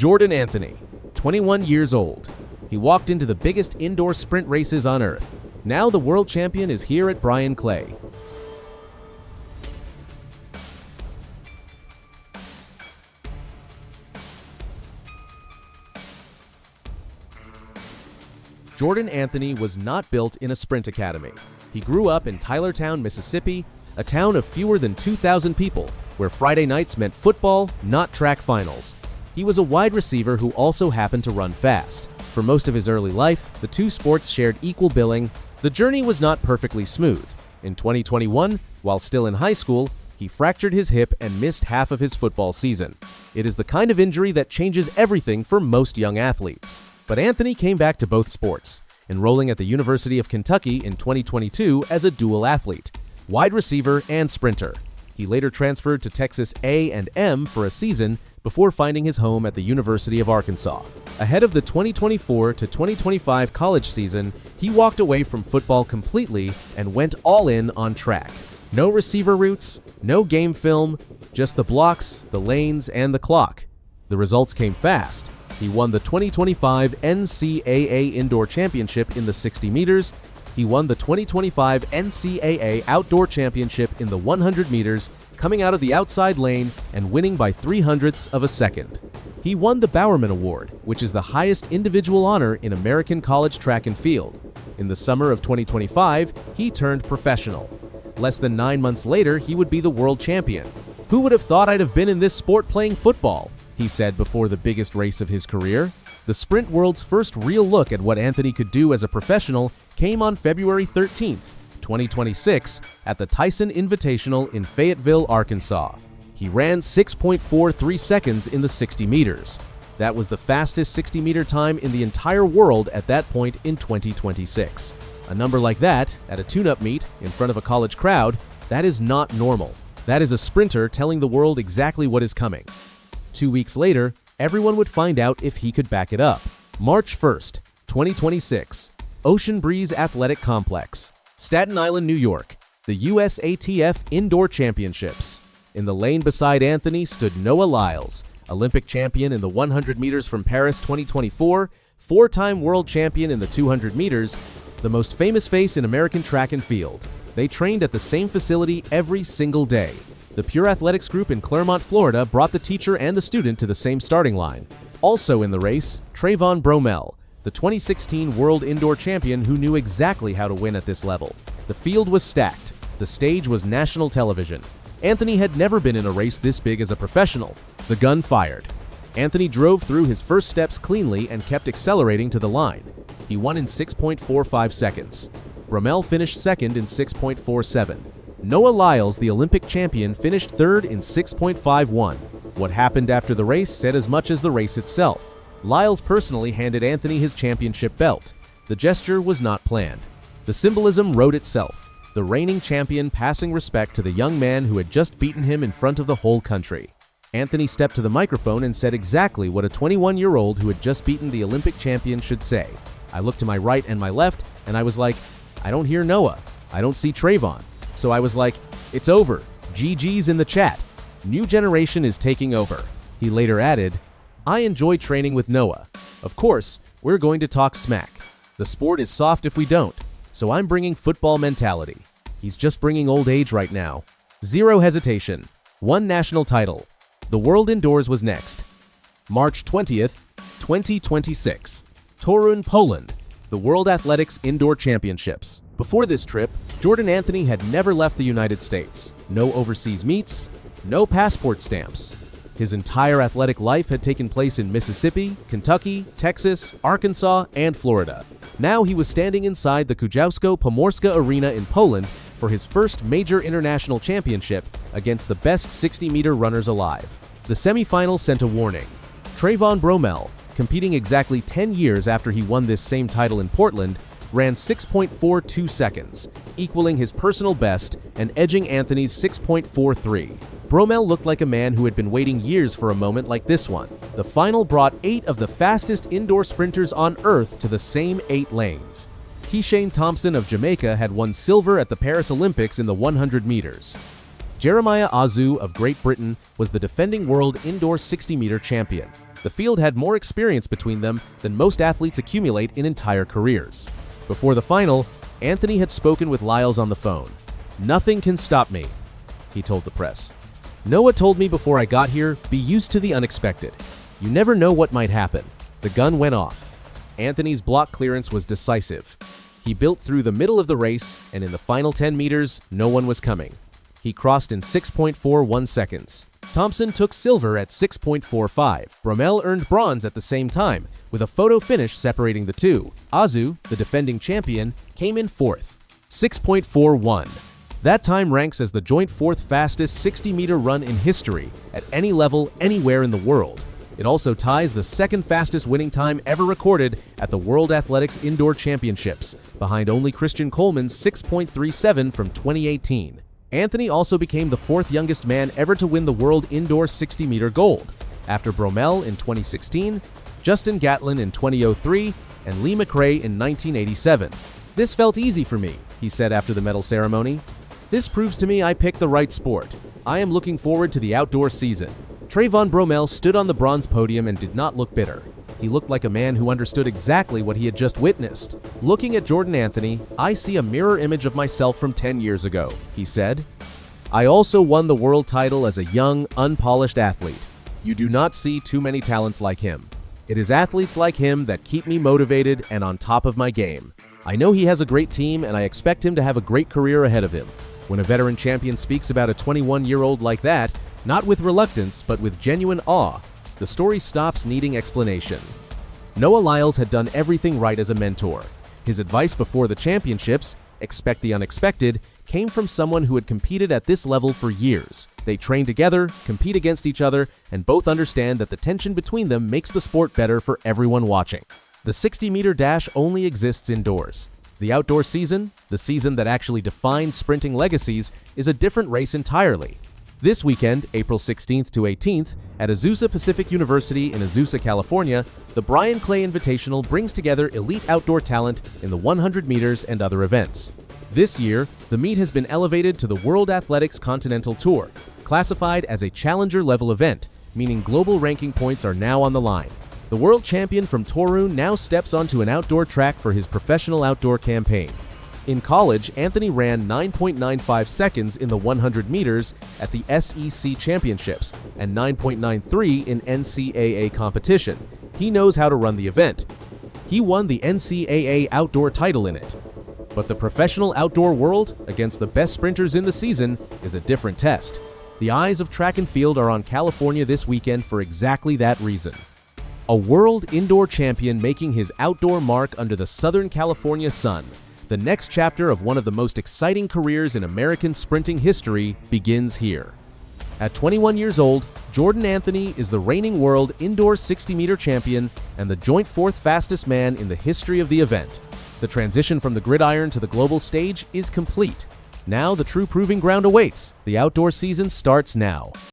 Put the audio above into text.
Jordan Anthony, 21 years old. He walked into the biggest indoor sprint races on Earth. Now the world champion is here at Bryan Clay. Jordan Anthony was not built in a sprint academy. He grew up in Tylertown, Mississippi, a town of fewer than 2,000 people, where Friday nights meant football, not track finals. He was a wide receiver who also happened to run fast. For most of his early life, the two sports shared equal billing. The journey was not perfectly smooth. In 2021, while still in high school, he fractured his hip and missed half of his football season. It is the kind of injury that changes everything for most young athletes. But Anthony came back to both sports, enrolling at the University of Kentucky in 2022 as a dual athlete, wide receiver and sprinter. He later transferred to Texas A&M for a season before finding his home at the University of Arkansas. Ahead of the 2024 to 2025 college season, he walked away from football completely and went all in on track. No receiver routes, no game film, just the blocks, the lanes, and the clock. The results came fast. He won the 2025 NCAA Indoor Championship in the 60 meters. He won the 2025 NCAA Outdoor Championship in the 100 meters, coming out of the outside lane and winning by 0.03 of a second. He won the Bowerman Award, which is the highest individual honor in American college track and field. In the summer of 2025, he turned professional. Less than 9 months later, he would be the world champion. "Who would have thought I'd have been in this sport playing football?" he said before the biggest race of his career. The sprint world's first real look at what Anthony could do as a professional came on February 13th, 2026, at the Tyson Invitational in Fayetteville, Arkansas. He ran 6.43 seconds in the 60 meters. That was the fastest 60-meter time in the entire world at that point in 2026. A number like that, at a tune-up meet in front of a college crowd, that is not normal. That is a sprinter telling the world exactly what is coming. 2 weeks later, everyone would find out if he could back it up. March 1st, 2026, Ocean Breeze Athletic Complex, Staten Island, New York, the USATF Indoor Championships. In the lane beside Anthony stood Noah Lyles, Olympic champion in the 100 meters from Paris 2024, four-time world champion in the 200 meters, the most famous face in American track and field. They trained at the same facility every single day. The Pure Athletics group in Clermont, Florida brought the teacher and the student to the same starting line. Also in the race, Trayvon Bromell, the 2016 world indoor champion who knew exactly how to win at this level. The field was stacked. The stage was national television. Anthony had never been in a race this big as a professional. The gun fired. Anthony drove through his first steps cleanly and kept accelerating to the line. He won in 6.45 seconds. Bromell finished second in 6.47. Noah Lyles, the Olympic champion, finished third in 6.51. What happened after the race said as much as the race itself. Lyles personally handed Anthony his championship belt. The gesture was not planned. The symbolism wrote itself. The reigning champion passing respect to the young man who had just beaten him in front of the whole country. Anthony stepped to the microphone and said exactly what a 21-year-old who had just beaten the Olympic champion should say. I looked to my right and my left, and I was like, I don't hear Noah. I don't see Trayvon. So I was like, it's over. GG's in the chat. New generation is taking over. He later added, I enjoy training with Noah. Of course, we're going to talk smack. The sport is soft if we don't, so I'm bringing football mentality. He's just bringing old age right now. Zero hesitation. One national title. The World Indoors was next. March 20th, 2026. Torun, Poland. The World Athletics Indoor Championships. Before this trip, Jordan Anthony had never left the United States. No overseas meets, no passport stamps. His entire athletic life had taken place in Mississippi, Kentucky, Texas, Arkansas, and Florida. Now he was standing inside the Kujawsko-Pomorska Arena in Poland for his first major international championship against the best 60-meter runners alive. The semifinal sent a warning. Trayvon Bromell, competing exactly 10 years after he won this same title in Portland, ran 6.42 seconds, equaling his personal best and edging Anthony's 6.43. Bromell looked like a man who had been waiting years for a moment like this one. The final brought 8 of the fastest indoor sprinters on Earth to the same 8 lanes. Keishane Thompson of Jamaica had won silver at the Paris Olympics in the 100 meters. Jeremiah Azu of Great Britain was the defending world indoor 60-meter champion. The field had more experience between them than most athletes accumulate in entire careers. Before the final, Anthony had spoken with Lyles on the phone. "Nothing can stop me," he told the press. "Noah told me before I got here, be used to the unexpected. You never know what might happen." The gun went off. Anthony's block clearance was decisive. He built through the middle of the race, and in the final 10 meters, no one was coming. He crossed in 6.41 seconds. Thompson took silver at 6.45. Bromell earned bronze at the same time, with a photo finish separating the two. Azu, the defending champion, came in fourth, 6.41. That time ranks as the joint fourth fastest 60-meter run in history at any level anywhere in the world. It also ties the second fastest winning time ever recorded at the World Athletics Indoor Championships, behind only Christian Coleman's 6.37 from 2018. Anthony also became the fourth youngest man ever to win the World Indoor 60-meter gold, after Bromell in 2016, Justin Gatlin in 2003, and Lee McRae in 1987. "This felt easy for me," he said after the medal ceremony. "This proves to me I picked the right sport. I am looking forward to the outdoor season." Trayvon Bromell stood on the bronze podium and did not look bitter. He looked like a man who understood exactly what he had just witnessed. "Looking at Jordan Anthony, I see a mirror image of myself from 10 years ago," he said. "I also won the world title as a young, unpolished athlete. You do not see too many talents like him. It is athletes like him that keep me motivated and on top of my game. I know he has a great team, and I expect him to have a great career ahead of him." When a veteran champion speaks about a 21-year-old like that, not with reluctance, but with genuine awe, the story stops needing explanation. Noah Lyles had done everything right as a mentor. His advice before the championships, "Expect the unexpected," came from someone who had competed at this level for years. They train together, compete against each other, and both understand that the tension between them makes the sport better for everyone watching. The 60-meter dash only exists indoors. The outdoor season, the season that actually defines sprinting legacies, is a different race entirely. This weekend, April 16th to 18th, at Azusa Pacific University in Azusa, California, the Bryan Clay Invitational brings together elite outdoor talent in the 100 meters and other events. This year, the meet has been elevated to the World Athletics Continental Tour, classified as a challenger-level event, meaning global ranking points are now on the line. The world champion from Torun now steps onto an outdoor track for his professional outdoor campaign. In college, Anthony ran 9.95 seconds in the 100 meters at the SEC Championships and 9.93 in NCAA competition. He knows how to run the event. He won the NCAA outdoor title in it. But the professional outdoor world, against the best sprinters in the season, is a different test. The eyes of track and field are on California this weekend for exactly that reason. A world indoor champion making his outdoor mark under the Southern California sun. The next chapter of one of the most exciting careers in American sprinting history begins here. At 21 years old, Jordan Anthony is the reigning world indoor 60-meter champion and the joint fourth fastest man in the history of the event. The transition from the gridiron to the global stage is complete. Now the true proving ground awaits. The outdoor season starts now.